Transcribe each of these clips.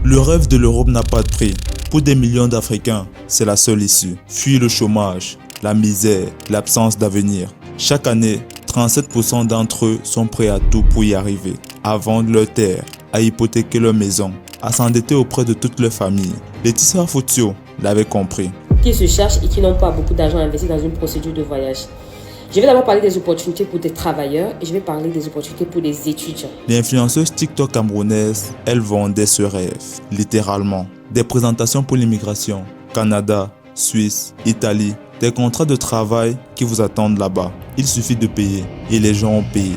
Le rêve de l'Europe n'a pas de prix. Pour des millions d'Africains, c'est la seule issue. Fuir le chômage, la misère, l'absence d'avenir. Chaque année, 37% d'entre eux sont prêts à tout pour y arriver. À vendre leur terre, à hypothéquer leur maison, à s'endetter auprès de toute leur famille. Laetitia Fotios l'avait compris. Qui se cherchent et qui n'ont pas beaucoup d'argent à investir dans une procédure de voyage. Je vais d'abord parler des opportunités pour des travailleurs et je vais parler des opportunités pour des étudiants. L'influenceuse TikTok camerounaise, elle vendait ce rêve, littéralement. Des présentations pour l'immigration, Canada, Suisse, Italie, des contrats de travail qui vous attendent là-bas. Il suffit de payer et les gens ont payé.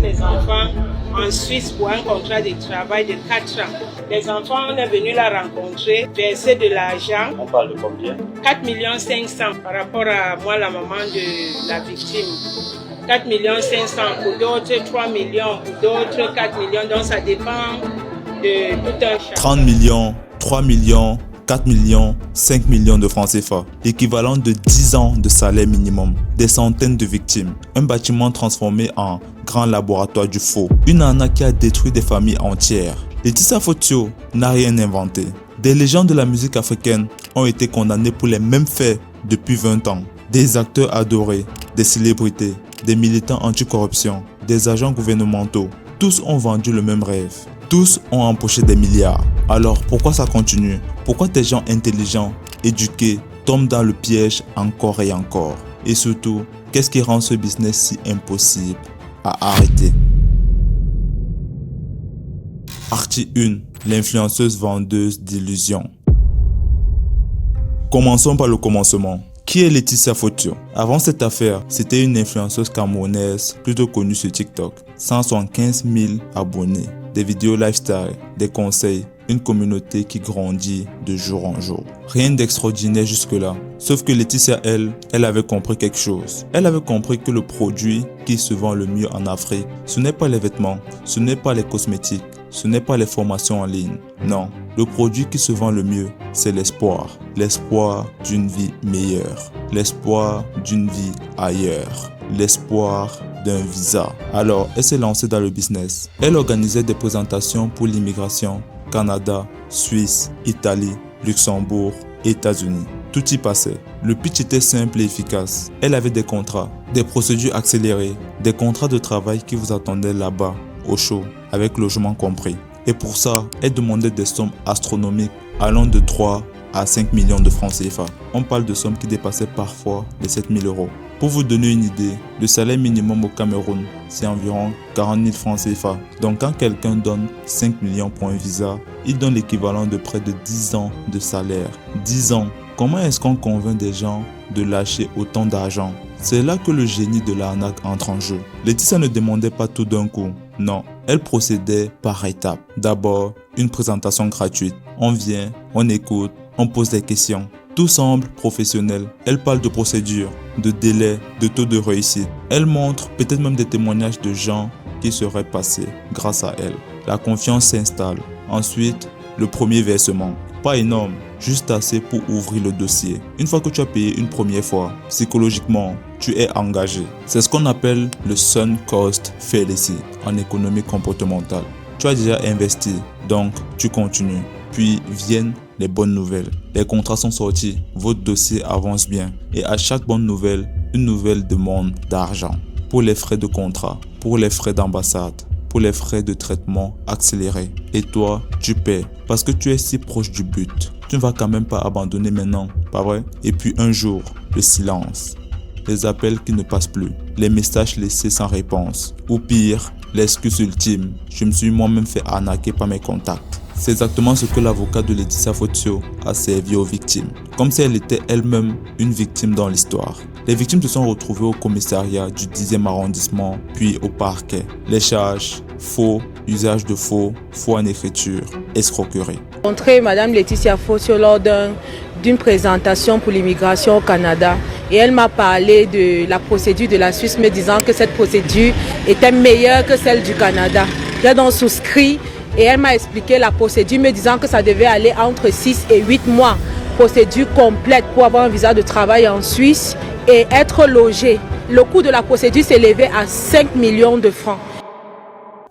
Les enfants en Suisse pour un contrat de travail de 4 ans. Les enfants, on est venu la rencontrer, verser de l'argent. On parle de combien? 4,5 millions par rapport à moi, la maman de la victime. 4,5 millions pour d'autres, 3 millions pour d'autres, 4 millions. Donc ça dépend de tout un chacun. 30 millions, 3 millions, 4 millions, 5 millions de francs CFA, équivalent de 10 ans de salaire minimum, des centaines de victimes, un bâtiment transformé en grand laboratoire du faux, une arnaque qui a détruit des familles entières. Laetitia Fotios n'a rien inventé. Des légendes de la musique africaine ont été condamnées pour les mêmes faits depuis 20 ans. Des acteurs adorés, des célébrités, des militants anticorruption, des agents gouvernementaux, tous ont vendu le même rêve. Tous ont empoché des milliards. Alors pourquoi ça continue? Pourquoi des gens intelligents, éduqués, tombent dans le piège encore et encore? Et surtout, qu'est-ce qui rend ce business si impossible à arrêter? Partie 1. L'influenceuse vendeuse d'illusions. Commençons par le commencement. Qui est Laetitia Fotios? Avant cette affaire, c'était une influenceuse camerounaise plutôt connue sur TikTok. 175 000 abonnés, des vidéos lifestyle, des conseils, une communauté qui grandit de jour en jour. Rien d'extraordinaire jusque-là. Sauf que Laetitia, elle avait compris quelque chose. Elle avait compris que le produit qui se vend le mieux en Afrique, ce n'est pas les vêtements, ce n'est pas les cosmétiques, ce n'est pas les formations en ligne. Non, le produit qui se vend le mieux, c'est l'espoir. L'espoir d'une vie meilleure. L'espoir d'une vie ailleurs. L'espoir d'un visa. Alors, elle s'est lancée dans le business. Elle organisait des présentations pour l'immigration, Canada, Suisse, Italie, Luxembourg, États-Unis. Tout y passait. Le pitch était simple et efficace. Elle avait des contrats, des procédures accélérées, des contrats de travail qui vous attendaient là-bas, au chaud, avec logement compris. Et pour ça, elle demandait des sommes astronomiques allant de 3 à 5 millions de francs CFA. On parle de sommes qui dépassaient parfois les 7 000 euros. Pour vous donner une idée, le salaire minimum au Cameroun, c'est environ 40 000 francs CFA. Donc quand quelqu'un donne 5 millions pour un visa, il donne l'équivalent de près de 10 ans de salaire. 10 ans. Comment est-ce qu'on convainc des gens de lâcher autant d'argent? C'est là que le génie de l'arnaque entre en jeu. Laetitia ne demandait pas tout d'un coup. Non, elle procédait par étapes. D'abord, une présentation gratuite. On vient, on écoute, on pose des questions. Tout semble professionnel. Elle parle de procédures, de délais, de taux de réussite. Elle montre peut-être même des témoignages de gens qui seraient passés grâce à elle. La confiance s'installe. Ensuite, le premier versement. Pas énorme, juste assez pour ouvrir le dossier. Une fois que tu as payé une première fois, psychologiquement, tu es engagé. C'est ce qu'on appelle le sunk cost fallacy en économie comportementale. Tu as déjà investi, donc tu continues. Puis viennent les bonnes nouvelles. Les contrats sont sortis, votre dossier avance bien. Et à chaque bonne nouvelle, une nouvelle demande d'argent. Pour les frais de contrat, pour les frais d'ambassade, pour les frais de traitement accélérés. Et toi, tu paies parce que tu es si proche du but. Tu ne vas quand même pas abandonner maintenant, pas vrai? Et puis un jour, le silence. Les appels qui ne passent plus. Les messages laissés sans réponse. Ou pire, l'excuse ultime. Je me suis moi-même fait arnaquer par mes contacts. C'est exactement ce que l'avocat de Laetitia Fotios a servi aux victimes. Comme si elle était elle-même une victime dans l'histoire. Les victimes se sont retrouvées au commissariat du 10e arrondissement, puis au parquet. Les charges, faux, usage de faux, faux en écriture, escroquerie. J'ai rencontré Mme Laetitia Fotios lors d'une présentation pour l'immigration au Canada. Et elle m'a parlé de la procédure de la Suisse, me disant que cette procédure était meilleure que celle du Canada. J'ai donc souscrit et elle m'a expliqué la procédure, me disant que ça devait aller entre 6 et 8 mois. Procédure complète pour avoir un visa de travail en Suisse et être logé. Le coût de la procédure s'élevait à 5 millions de francs.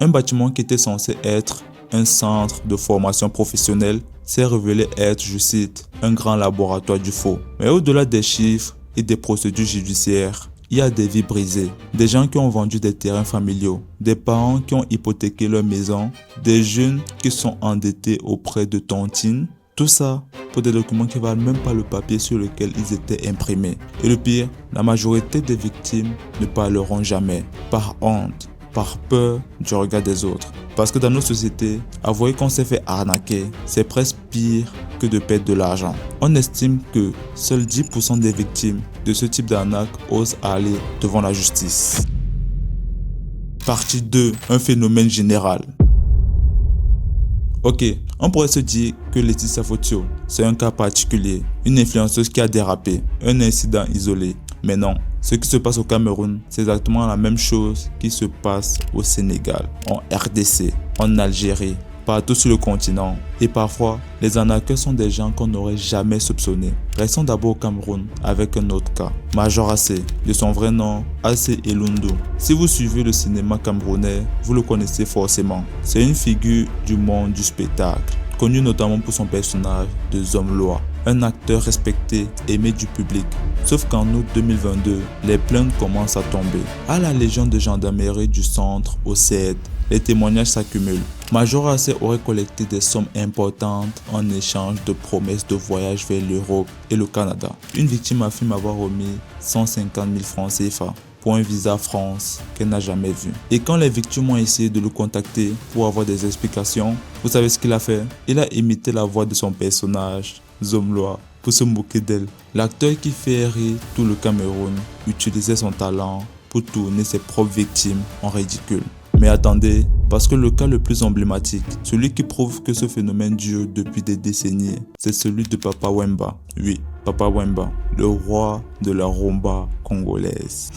Un bâtiment qui était censé être un centre de formation professionnelle, s'est révélé être, je cite, un grand laboratoire du faux. Mais au-delà des chiffres et des procédures judiciaires, il y a des vies brisées, des gens qui ont vendu des terrains familiaux, des parents qui ont hypothéqué leur maison, des jeunes qui sont endettés auprès de tontines. Tout ça pour des documents qui ne valent même pas le papier sur lequel ils étaient imprimés. Et le pire, la majorité des victimes ne parleront jamais, par honte, par peur du regard des autres. Parce que dans nos sociétés, avouer qu'on s'est fait arnaquer, c'est presque pire que de perdre de l'argent. On estime que seuls 10% des victimes de ce type d'arnaque osent aller devant la justice. Partie 2, un phénomène général. Ok, on pourrait se dire que Laetitia Fotio, c'est un cas particulier, une influenceuse qui a dérapé, un incident isolé. Mais non, ce qui se passe au Cameroun, c'est exactement la même chose qui se passe au Sénégal, en RDC, en Algérie, partout sur le continent. Et parfois, les arnaqueurs sont des gens qu'on n'aurait jamais soupçonnés. Restons d'abord au Cameroun avec un autre cas. Major AC, de son vrai nom, AC Elundu. Si vous suivez le cinéma camerounais, vous le connaissez forcément. C'est une figure du monde du spectacle, connu notamment pour son personnage de Zomloa, un acteur respecté, aimé du public. Sauf qu'en août 2022, les plaintes commencent à tomber. À la Légion de gendarmerie du centre, au CED, les témoignages s'accumulent. Major AC aurait collecté des sommes importantes en échange de promesses de voyage vers l'Europe et le Canada. Une victime affirme avoir remis 150 000 francs CFA pour un visa France qu'elle n'a jamais vu. Et quand les victimes ont essayé de le contacter pour avoir des explications, vous savez ce qu'il a fait? Il a imité la voix de son personnage, Zomloa, pour se moquer d'elle. L'acteur qui fait rire tout le Cameroun utilisait son talent pour tourner ses propres victimes en ridicule. Mais attendez, parce que le cas le plus emblématique, celui qui prouve que ce phénomène dure depuis des décennies, c'est celui de Papa Wemba. Oui, Papa Wemba, le roi de la rumba congolaise.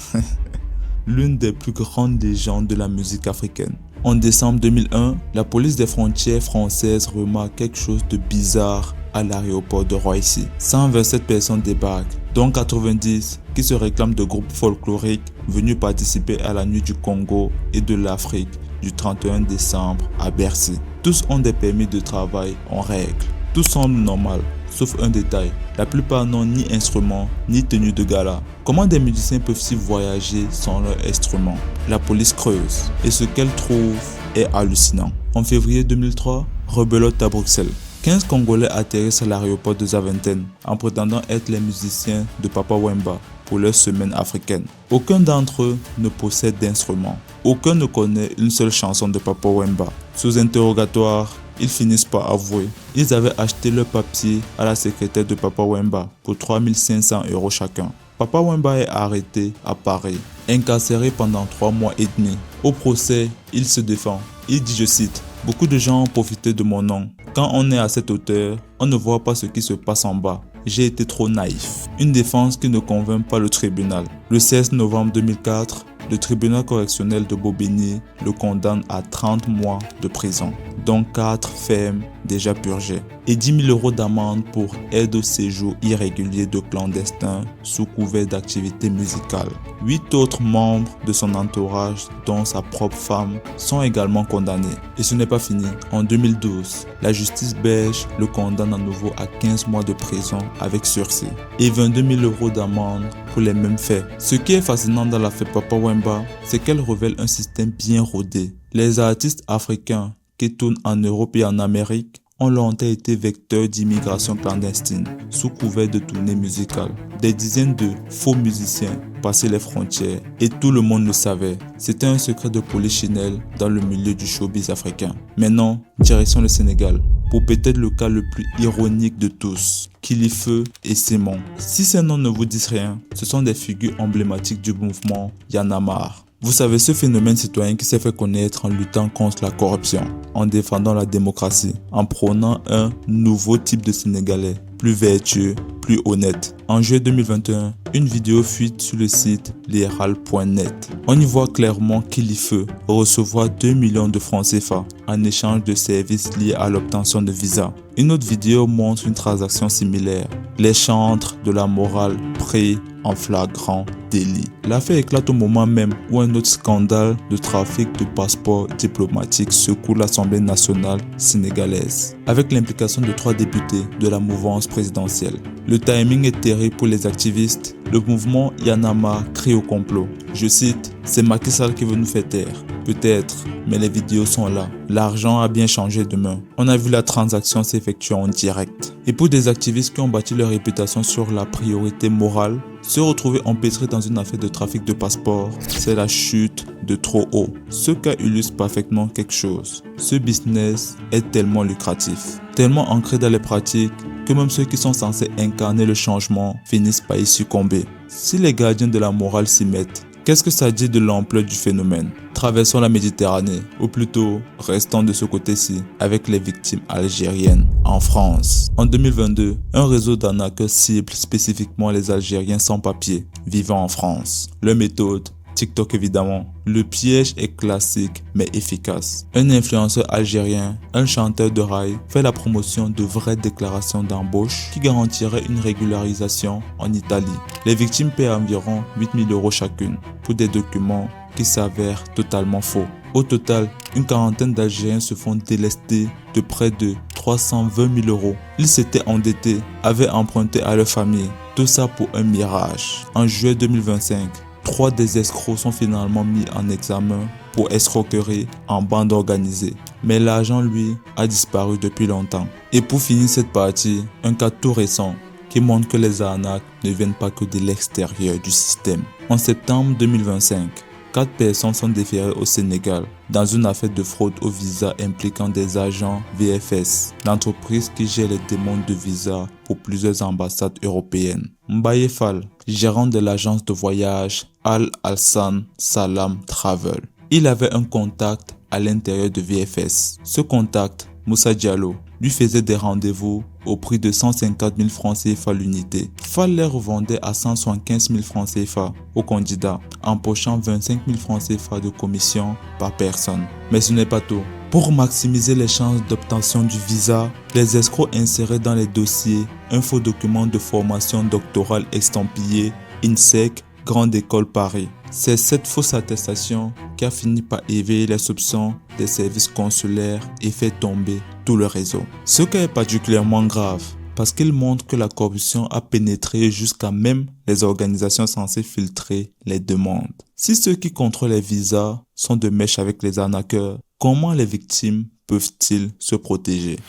L'une des plus grandes légendes de la musique africaine. En décembre 2001, la police des frontières françaises remarque quelque chose de bizarre à l'aéroport de Roissy. 127 personnes débarquent, dont 90 qui se réclament de groupes folkloriques venus participer à la nuit du Congo et de l'Afrique du 31 décembre à Bercy. Tous ont des permis de travail en règle. Tout semble normal, sauf un détail. La plupart n'ont ni instrument, ni tenue de gala. Comment des musiciens peuvent-ils voyager sans leur instrument? La police creuse, et ce qu'elle trouve est hallucinant. En février 2003, rebelote à Bruxelles. 15 Congolais atterrissent à l'aéroport de Zaventem en prétendant être les musiciens de Papa Wemba pour leur semaine africaine. Aucun d'entre eux ne possède d'instrument. Aucun ne connaît une seule chanson de Papa Wemba. Sous interrogatoire, ils finissent par avouer. Ils avaient acheté leur papier à la secrétaire de Papa Wemba pour 3 500 € chacun. Papa Wemba est arrêté à Paris, incarcéré pendant 3 mois et demi. Au procès, il se défend. Il dit, je cite, « Beaucoup de gens ont profité de mon nom. Quand on est à cette hauteur, on ne voit pas ce qui se passe en bas. J'ai été trop naïf. » Une défense qui ne convainc pas le tribunal. Le 16 novembre 2004, le tribunal correctionnel de Bobigny le condamne à 30 mois de prison, dont 4 fermes déjà purgées, et 10 000 € d'amende pour aide au séjour irrégulier de clandestins sous couvert d'activité musicale. 8 autres membres de son entourage, dont sa propre femme, sont également condamnés. Et ce n'est pas fini. En 2012, la justice belge le condamne à nouveau à 15 mois de prison avec sursis et 22 000 € d'amende pour les mêmes faits. Ce qui est fascinant dans l'affaire Papa Wemba, c'est qu'elle révèle un système bien rodé. Les artistes africains qui tournent en Europe et en Amérique ont longtemps été vecteurs d'immigration clandestine, sous couvert de tournées musicales. Des dizaines de faux musiciens passaient les frontières et tout le monde le savait. C'était un secret de polichinelle dans le milieu du showbiz africain. Maintenant, direction le Sénégal, pour peut-être le cas le plus ironique de tous, Kilifeu et Simon. Si ces noms ne vous disent rien, ce sont des figures emblématiques du mouvement Y'en a marre. Vous savez, ce phénomène citoyen qui s'est fait connaître en luttant contre la corruption, en défendant la démocratie, en prônant un nouveau type de Sénégalais, plus vertueux, plus honnête. En juillet 2021, une vidéo fuite sur le site leral.net. On y voit clairement Kilifeu recevoir 2 millions de francs CFA en échange de services liés à l'obtention de visa. Une autre vidéo montre une transaction similaire. Les chantres de la morale pris en flagrant délit. L'affaire éclate au moment même où un autre scandale de trafic de passeports diplomatiques secoue l'Assemblée nationale sénégalaise, avec l'implication de 3 députés de la mouvance présidentielle. Le timing est terrible pour les activistes. Le mouvement Y en a marre crie au complot. Je cite, « C'est Macky Sall qui veut nous faire taire. » Peut-être, mais les vidéos sont là. L'argent a bien changé de main. On a vu la transaction s'effectuer en direct. Et pour des activistes qui ont bâti leur réputation sur la priorité morale, se retrouver empêtré dans une affaire de trafic de passeports, c'est la chute de trop haut. Ce cas illustre parfaitement quelque chose. Ce business est tellement lucratif, tellement ancré dans les pratiques, que même ceux qui sont censés incarner le changement finissent par y succomber. Si les gardiens de la morale s'y mettent, qu'est-ce que ça dit de l'ampleur du phénomène? Traversons la Méditerranée, ou plutôt restons de ce côté-ci, avec les victimes algériennes en France. En 2022, un réseau d'arnaqueurs cible spécifiquement les Algériens sans papier vivant en France. Leur méthode, TikTok évidemment. Le piège est classique mais efficace. Un influenceur algérien, un chanteur de rail, fait la promotion de vraies déclarations d'embauche qui garantiraient une régularisation en Italie. Les victimes paient environ 8 000 € chacune pour des documents qui s'avèrent totalement faux. Au total, une quarantaine d'Algériens se font délester de près de 320 000 €. Ils s'étaient endettés, avaient emprunté à leur famille. Tout ça pour un mirage. En juillet 2025, 3 des escrocs sont finalement mis en examen pour escroquerie en bande organisée. Mais l'argent, lui, a disparu depuis longtemps. Et pour finir cette partie, un cas tout récent qui montre que les arnaques ne viennent pas que de l'extérieur du système. En septembre 2025, 4 personnes sont déférées au Sénégal dans une affaire de fraude au visa impliquant des agents VFS, l'entreprise qui gère les demandes de visa pour plusieurs ambassades européennes. Mbaye Fall, gérant de l'agence de voyage Al Hassan Salam Travel. Il avait un contact à l'intérieur de VFS. Ce contact, Moussa Diallo, lui faisait des rendez-vous au prix de 150 000 francs CFA l'unité. Fall les revendait à 175 000 francs CFA aux candidats, empochant 25 000 francs CFA de commission par personne. Mais ce n'est pas tout. Pour maximiser les chances d'obtention du visa, les escrocs inséraient dans les dossiers un faux document de formation doctorale estampillé INSEC, Grande École Paris. C'est cette fausse attestation qui a fini par éveiller les soupçons des services consulaires et fait tomber tout le réseau. Ce cas est particulièrement grave parce qu'il montre que la corruption a pénétré jusqu'à même les organisations censées filtrer les demandes. Si ceux qui contrôlent les visas sont de mèche avec les arnaqueurs, comment les victimes peuvent-ils se protéger?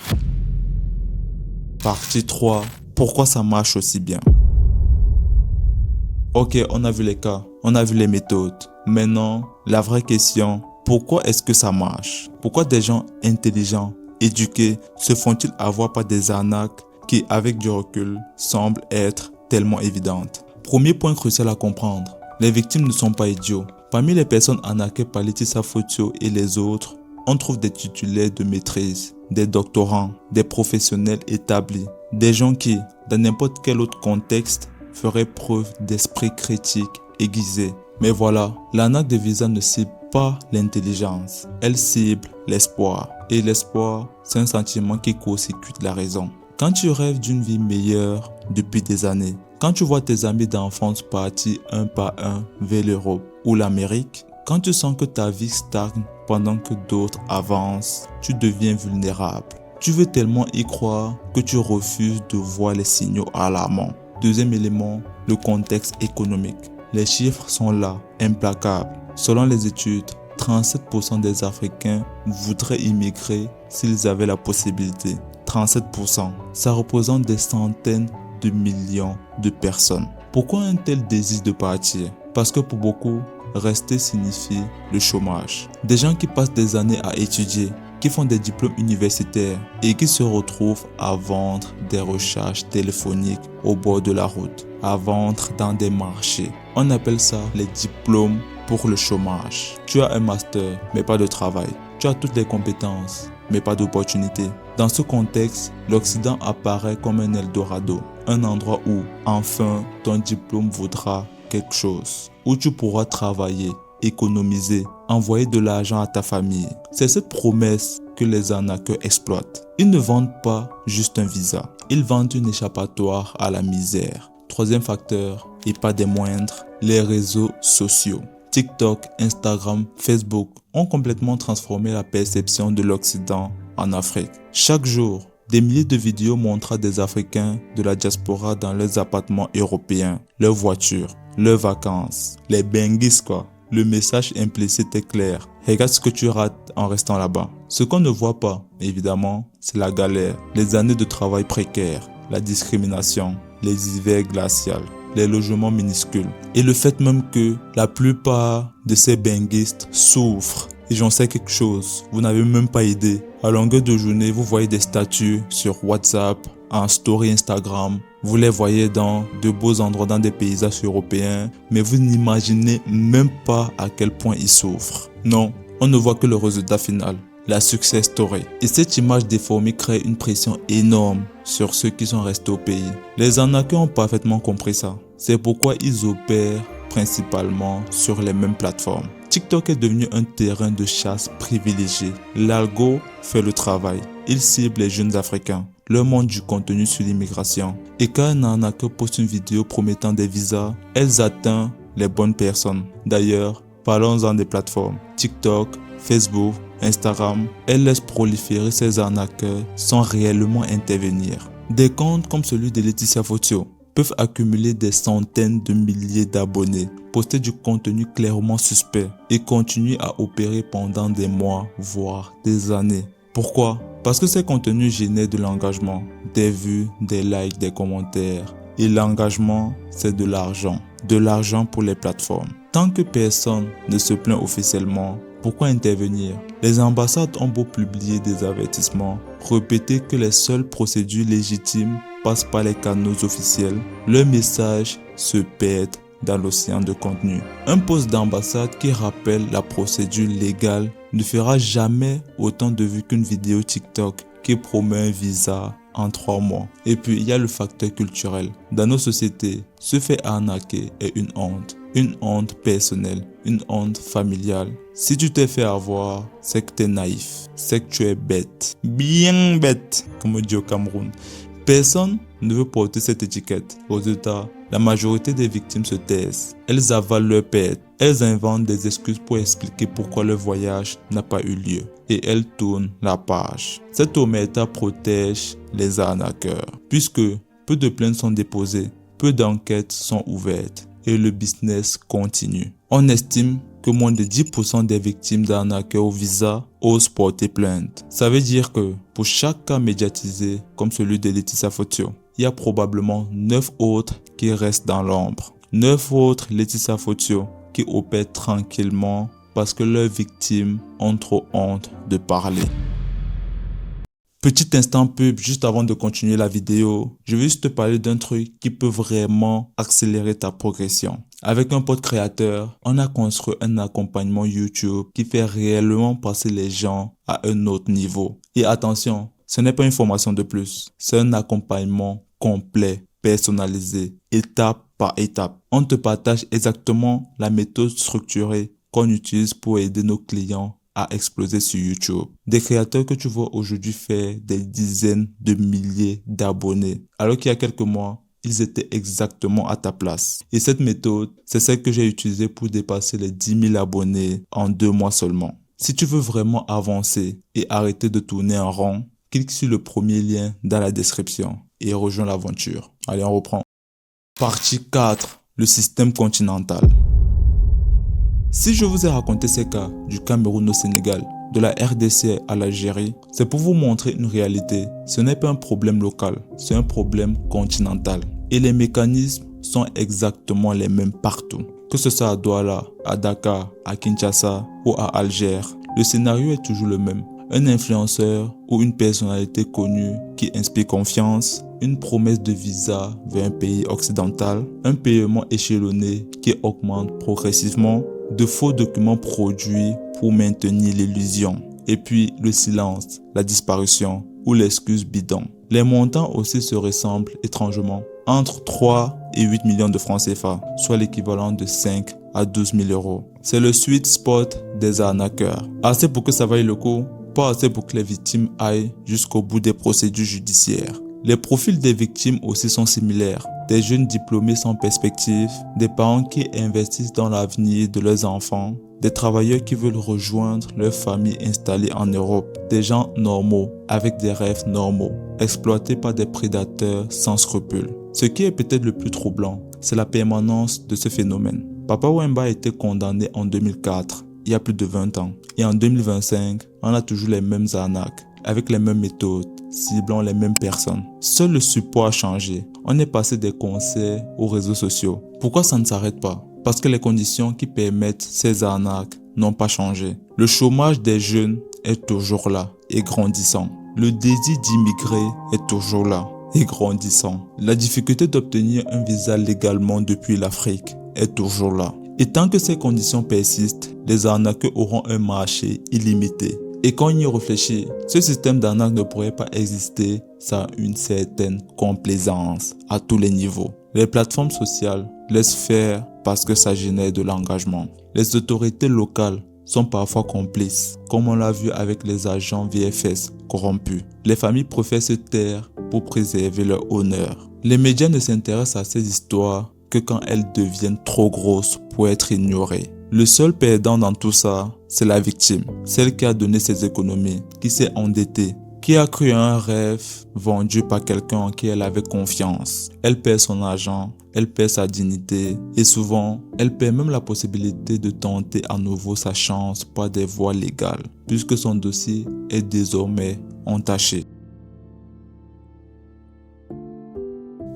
Partie 3. Pourquoi ça marche aussi bien? Ok, on a vu les cas, on a vu les méthodes. Maintenant, la vraie question, pourquoi est-ce que ça marche? Pourquoi des gens intelligents, éduqués, se font-ils avoir par des arnaques qui, avec du recul, semblent être tellement évidentes? Premier point crucial à comprendre, les victimes ne sont pas idiots. Parmi les personnes arnaquées par Laetitia Fotio et les autres, on trouve des titulaires de maîtrise, des doctorants, des professionnels établis, des gens qui, dans n'importe quel autre contexte, ferait preuve d'esprit critique aiguisé. Mais voilà, l'arnaque de visa ne cible pas l'intelligence, elle cible l'espoir. Et l'espoir, c'est un sentiment qui court-circuite la raison. Quand tu rêves d'une vie meilleure depuis des années, quand tu vois tes amis d'enfance partir un par un vers l'Europe ou l'Amérique, quand tu sens que ta vie stagne pendant que d'autres avancent, tu deviens vulnérable. Tu veux tellement y croire que tu refuses de voir les signaux alarmants. Deuxième élément, le contexte économique. Les chiffres sont là, implacables. Selon les études, 37% des Africains voudraient immigrer s'ils avaient la possibilité. 37%. Ça représente des centaines de millions de personnes. Pourquoi un tel désir de partir? Parce que pour beaucoup, rester signifie le chômage. Des gens qui passent des années à étudier, qui font des diplômes universitaires et qui se retrouvent à vendre des recharges téléphoniques au bord de la route, à vendre dans des marchés. On appelle ça les diplômes pour le chômage. Tu as un master, mais pas de travail. Tu as toutes les compétences, mais pas d'opportunités. Dans ce contexte, l'Occident apparaît comme un Eldorado, un endroit où, enfin, ton diplôme vaudra quelque chose, où tu pourras travailler, économiser, envoyer de l'argent à ta famille. C'est cette promesse que les arnaqueurs exploitent. Ils ne vendent pas juste un visa, ils vendent une échappatoire à la misère. Troisième facteur, et pas des moindres, les réseaux sociaux. TikTok, Instagram, Facebook ont complètement transformé la perception de l'Occident en Afrique. Chaque jour, des milliers de vidéos montrent des Africains de la diaspora dans leurs appartements européens, leurs voitures, leurs vacances, les benguis quoi. Le message implicite est clair. Regarde ce que tu rates en restant là-bas. Ce qu'on ne voit pas, évidemment, c'est la galère, les années de travail précaires, la discrimination, les hivers glaciaux, les logements minuscules et le fait même que la plupart de ces benguistes souffrent. Et j'en sais quelque chose, vous n'avez même pas idée. À longueur de journée, vous voyez des statuts sur WhatsApp, en story Instagram. Vous les voyez dans de beaux endroits, dans des paysages européens, mais vous n'imaginez même pas à quel point ils souffrent. Non, on ne voit que le résultat final, la success story. Et cette image déformée crée une pression énorme sur ceux qui sont restés au pays. Les arnaqueurs ont parfaitement compris ça. C'est pourquoi ils opèrent principalement sur les mêmes plateformes. TikTok est devenu un terrain de chasse privilégié. L'algo fait le travail. Il cible les jeunes Africains, leur montre du contenu sur l'immigration. Et quand un arnaqueur poste une vidéo promettant des visas, elles atteignent les bonnes personnes. D'ailleurs, parlons-en des plateformes. TikTok, Facebook, Instagram, elles laissent proliférer ces arnaqueurs sans réellement intervenir. Des comptes comme celui de Laetitia Fotio peuvent accumuler des centaines de milliers d'abonnés, poster du contenu clairement suspect et continuer à opérer pendant des mois, voire des années. Pourquoi? Parce que ces contenus génèrent de l'engagement, des vues, des likes, des commentaires. Et l'engagement, c'est de l'argent. De l'argent pour les plateformes. Tant que personne ne se plaint officiellement, pourquoi intervenir? Les ambassades ont beau publier des avertissements, répéter que les seules procédures légitimes passent par les canaux officiels, leurs messages se perdent dans l'océan de contenu. Un poste d'ambassade qui rappelle la procédure légale ne fera jamais autant de vues qu'une vidéo TikTok qui promet un visa en 3 mois. Et puis il y a le facteur culturel. Dans nos sociétés, se faire arnaquer est une honte personnelle, une honte familiale. Si tu t'es fait avoir, c'est que tu es naïf, c'est que tu es bête, bien bête, comme on dit au Cameroun. Personne ne veut porter cette étiquette. Au résultat, la majorité des victimes se taisent. Elles avalent leur perte. Elles inventent des excuses pour expliquer pourquoi leur voyage n'a pas eu lieu. Et elles tournent la page. Cette omerta protège les arnaqueurs. Puisque peu de plaintes sont déposées, peu d'enquêtes sont ouvertes. Et le business continue. On estime que moins de 10% des victimes d'arnaqueurs au visa osent porter plainte. Ça veut dire que pour chaque cas médiatisé, comme celui de Laetitia Fotio, il y a probablement 9 autres qui restent dans l'ombre. 9 autres Laetitia Fotio qui opèrent tranquillement parce que leurs victimes ont trop honte de parler. Petit instant pub, juste avant de continuer la vidéo, je vais juste te parler d'un truc qui peut vraiment accélérer ta progression. Avec un pote créateur, on a construit un accompagnement YouTube qui fait réellement passer les gens à un autre niveau. Et attention, ce n'est pas une formation de plus, c'est un accompagnement complet, personnalisé, étape par étape. On te partage exactement la méthode structurée qu'on utilise pour aider nos clients à exploser sur YouTube. Des créateurs que tu vois aujourd'hui faire des dizaines de milliers d'abonnés, alors qu'il y a quelques mois, ils étaient exactement à ta place. Et cette méthode, c'est celle que j'ai utilisée pour dépasser les 10 000 abonnés en 2 mois seulement. Si tu veux vraiment avancer et arrêter de tourner en rond, clique sur le premier lien dans la description et rejoins l'aventure. Allez, on reprend. Partie 4. Le système continental. Si je vous ai raconté ces cas du Cameroun au Sénégal, de la RDC à l'Algérie, c'est pour vous montrer une réalité. Ce n'est pas un problème local, c'est un problème continental. Et les mécanismes sont exactement les mêmes partout. Que ce soit à Douala, à Dakar, à Kinshasa ou à Alger, le scénario est toujours le même. Un influenceur ou une personnalité connue qui inspire confiance, une promesse de visa vers un pays occidental, un paiement échelonné qui augmente progressivement, de faux documents produits pour maintenir l'illusion. Et puis le silence, la disparition ou l'excuse bidon. Les montants aussi se ressemblent étrangement. Entre 3 et 8 millions de francs CFA, soit l'équivalent de 5 à 12 000 euros. C'est le sweet spot des arnaqueurs. Assez pour que ça vaille le coup. pas assez pour que les victimes aillent jusqu'au bout des procédures judiciaires. Les profils des victimes aussi sont similaires. Des jeunes diplômés sans perspective, des parents qui investissent dans l'avenir de leurs enfants, des travailleurs qui veulent rejoindre leur famille installée en Europe, des gens normaux avec des rêves normaux, exploités par des prédateurs sans scrupules. Ce qui est peut-être le plus troublant, c'est la permanence de ce phénomène. Papa Wemba a été condamné en 2004, il y a plus de 20 ans, et en 2025, on a toujours les mêmes arnaques, avec les mêmes méthodes, ciblant les mêmes personnes. Seul le support a changé. On est passé des concerts aux réseaux sociaux. Pourquoi ça ne s'arrête pas? Parce que les conditions qui permettent ces arnaques n'ont pas changé. Le chômage des jeunes est toujours là et grandissant. Le désir d'immigrer est toujours là et grandissant. La difficulté d'obtenir un visa légalement depuis l'Afrique est toujours là. Et tant que ces conditions persistent, les arnaqueurs auront un marché illimité. Et quand on y réfléchit, ce système d'arnaque ne pourrait pas exister sans une certaine complaisance à tous les niveaux. Les plateformes sociales laissent faire parce que ça génère de l'engagement. Les autorités locales sont parfois complices, comme on l'a vu avec les agents VFS corrompus. Les familles préfèrent se taire pour préserver leur honneur. Les médias ne s'intéressent à ces histoires que quand elles deviennent trop grosses pour être ignorées. Le seul perdant dans tout ça, c'est la victime, celle qui a donné ses économies, qui s'est endettée, qui a cru à un rêve vendu par quelqu'un en qui elle avait confiance. Elle perd son argent, elle perd sa dignité et souvent, elle perd même la possibilité de tenter à nouveau sa chance par des voies légales, puisque son dossier est désormais entaché.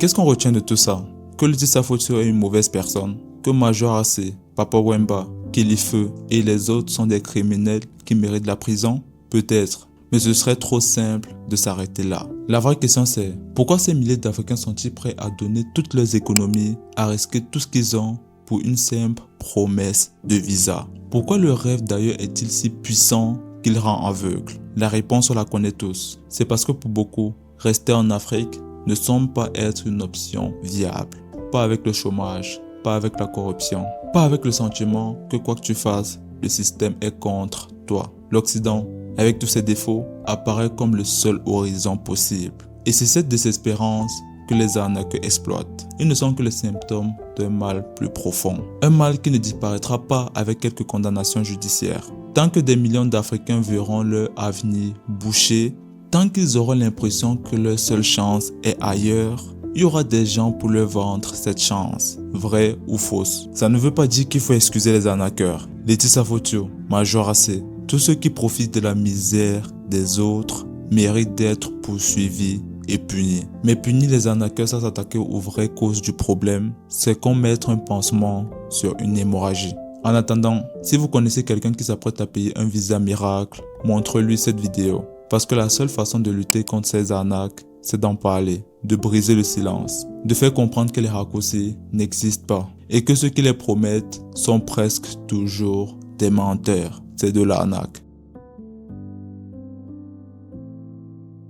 Qu'est-ce qu'on retient de tout ça? Que Laetitia Fotio est une mauvaise personne, que Major AC, Papa Wemba, Kilifeu et les autres sont des criminels qui méritent la prison? Peut-être, mais ce serait trop simple de s'arrêter là. La vraie question c'est, pourquoi ces milliers d'Africains sont-ils prêts à donner toutes leurs économies, à risquer tout ce qu'ils ont pour une simple promesse de visa? Pourquoi le rêve d'ailleurs est-il si puissant qu'il rend aveugle? La réponse on la connaît tous, c'est parce que pour beaucoup, rester en Afrique ne semble pas être une option viable. Pas avec le chômage, pas avec la corruption, pas avec le sentiment que quoi que tu fasses, le système est contre toi. L'Occident, avec tous ses défauts, apparaît comme le seul horizon possible. Et c'est cette désespérance que les arnaqueurs exploitent. Ils ne sont que les symptômes d'un mal plus profond. Un mal qui ne disparaîtra pas avec quelques condamnations judiciaires. Tant que des millions d'Africains verront leur avenir bouché, tant qu'ils auront l'impression que leur seule chance est ailleurs, il y aura des gens pour leur vendre cette chance, vraie ou fausse. Ça ne veut pas dire qu'il faut excuser les arnaqueurs. Laetitia Fotio, Major AC, tous ceux qui profitent de la misère des autres méritent d'être poursuivis et punis. Mais punir les arnaqueurs sans s'attaquer aux vraies causes du problème, c'est comme mettre un pansement sur une hémorragie. En attendant, si vous connaissez quelqu'un qui s'apprête à payer un visa miracle, montrez-lui cette vidéo. Parce que la seule façon de lutter contre ces arnaques, c'est d'en parler, de briser le silence, de faire comprendre que les raccourcis n'existent pas et que ceux qui les promettent sont presque toujours des menteurs. C'est de l'arnaque.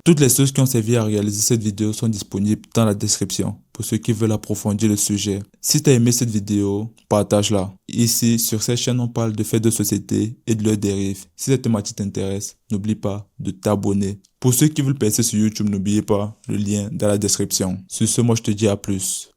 Toutes les sources qui ont servi à réaliser cette vidéo sont disponibles dans la description pour ceux qui veulent approfondir le sujet. Si tu as aimé cette vidéo, partage-la. Ici, sur cette chaîne, on parle de faits de société et de leurs dérives. Si cette thématique t'intéresse, n'oublie pas de t'abonner. Pour ceux qui veulent percer sur YouTube, n'oubliez pas le lien dans la description. Sur ce, moi je te dis à plus.